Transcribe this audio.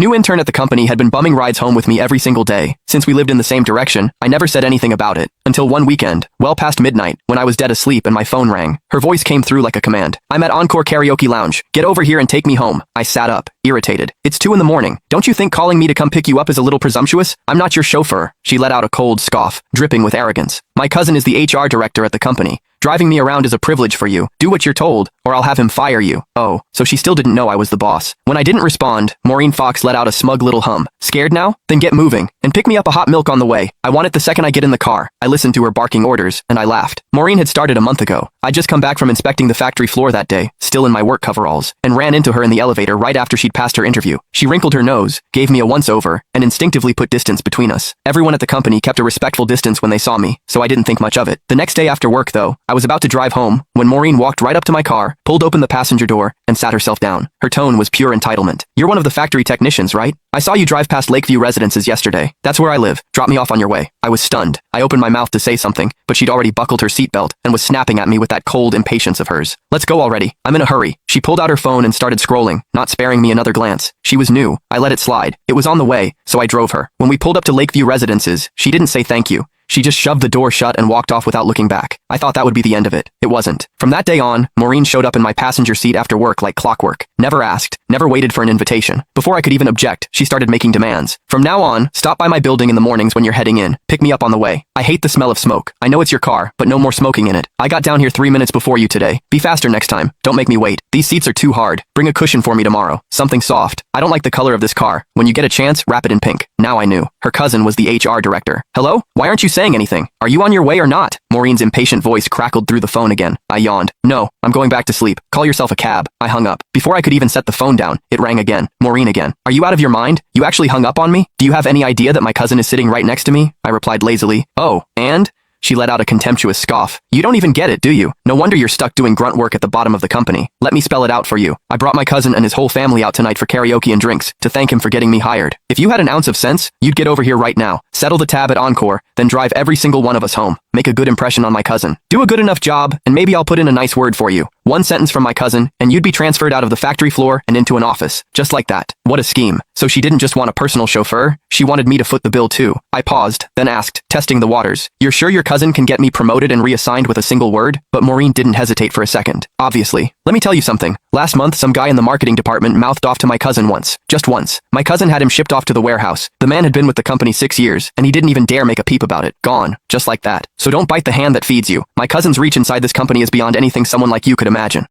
New intern at the company had been bumming rides home with me every single day. Since we lived in the same direction, I never said anything about it. Until one weekend, well past midnight, when I was dead asleep and my phone rang. Her voice came through like a command. "I'm at Encore Karaoke Lounge. Get over here and take me home." I sat up, irritated. "It's 2 in the morning. Don't you think calling me to come pick you up is a little presumptuous? I'm not your chauffeur." She let out a cold scoff, dripping with arrogance. "My cousin is the HR director at the company. Driving me around is a privilege for you. Do what you're told, or I'll have him fire you." Oh, so she still didn't know I was the boss. When I didn't respond, Maureen Fox let out a smug little hum. "Scared now? Then get moving, and pick me up a hot milk on the way. I want it the second I get in the car." I listened to her barking orders, and I laughed. Maureen had started a month ago. I'd just come back from inspecting the factory floor that day, still in my work coveralls, and ran into her in the elevator right after she'd passed her interview. She wrinkled her nose, gave me a once-over, and instinctively put distance between us. Everyone at the company kept a respectful distance when they saw me, so I didn't think much of it. The next day after work, though, I was about to drive home when Maureen walked right up to my car, pulled open the passenger door, and sat herself down. Her tone was pure entitlement. "You're one of the factory technicians, right? I saw you drive past Lakeview Residences yesterday. That's where I live. Drop me off on your way." I was stunned. I opened my mouth to say something, but she'd already buckled her seatbelt and was snapping at me with that cold impatience of hers. "Let's go already. I'm in a hurry." She pulled out her phone and started scrolling, not sparing me another glance. She was new. I let it slide. It was on the way, so I drove her. When we pulled up to Lakeview Residences, she didn't say thank you. She just shoved the door shut and walked off without looking back. I thought that would be the end of it. It wasn't. From that day on, Maureen showed up in my passenger seat after work like clockwork. Never asked, never waited for an invitation. Before I could even object, she started making demands. "From now on, stop by my building in the mornings when you're heading in. Pick me up on the way. I hate the smell of smoke. I know it's your car, but no more smoking in it. I got down here 3 minutes before you today. Be faster next time. Don't make me wait. These seats are too hard. Bring a cushion for me tomorrow. Something soft. I don't like the color of this car. When you get a chance, wrap it in pink." Now I knew. Her cousin was the HR director. "Hello? Why aren't you saying anything? Are you on your way or not?" Maureen's impatient voice crackled through the phone again. I yawned. "No, I'm going back to sleep. Call yourself a cab." I hung up. Before I could even set the phone down, it rang again. Maureen again. "Are you out of your mind? You actually hung up on me? Do you have any idea that my cousin is sitting right next to me?" I replied lazily. "Oh, and?" She let out a contemptuous scoff. "You don't even get it, do you? No wonder you're stuck doing grunt work at the bottom of the company. Let me spell it out for you. I brought my cousin and his whole family out tonight for karaoke and drinks, to thank him for getting me hired. If you had an ounce of sense, you'd get over here right now, settle the tab at Encore, then drive every single one of us home. Make a good impression on my cousin. Do a good enough job, and maybe I'll put in a nice word for you. One sentence from my cousin, and you'd be transferred out of the factory floor and into an office. Just like that." What a scheme. So she didn't just want a personal chauffeur, she wanted me to foot the bill too. I paused, then asked, testing the waters, "You're sure your cousin can get me promoted and reassigned with a single word?" But Maureen didn't hesitate for a second. "Obviously. Let me tell you something. Last month, some guy in the marketing department mouthed off to my cousin once. Just once. My cousin had him shipped off to the warehouse. The man had been with the company 6 years, and he didn't even dare make a peep about it. Gone. Just like that. So don't bite the hand that feeds you. My cousin's reach inside this company is beyond anything someone like you could imagine."